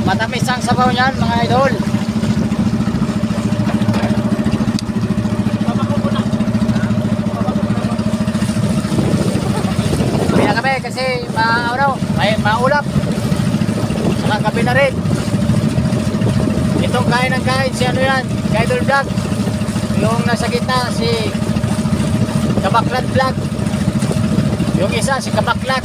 Matamis ang sabaw niyan mga idol. Kaya kami kasi may maulap. Saka gabi na rin. Itong kain ng kain si ano yan, Idol Vlog. Yung nasa gitna si Kabaklat Vlog. Yung isa si Kabaklat.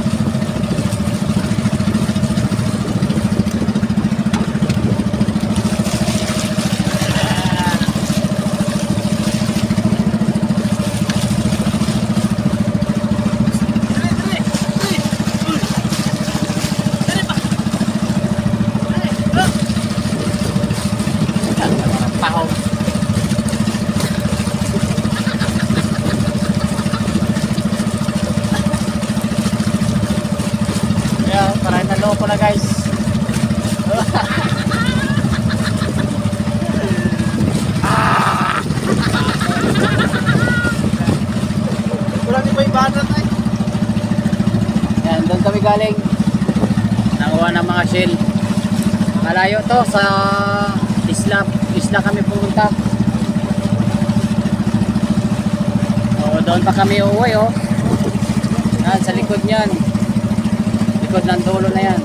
Parang naloko na guys. Wala din ba ibada tayo? Yan, doon kami galing. Nakuha ng mga shell. Malayo to sa isla kami pumunta. O, doon pa kami uuwi oh. Yan, sa likod niyan. Likod ng dulo na yan.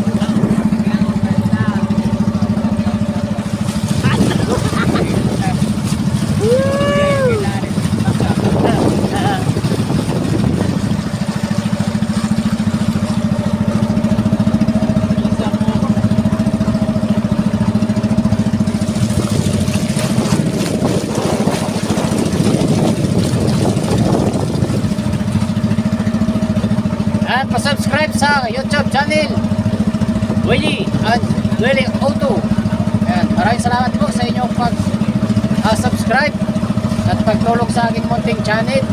At pa-subscribe sa YouTube channel Willie and Willie Auto. Ayan, maraming salamat po sa inyong pag-subscribe at pagtulong sa aking munting channel.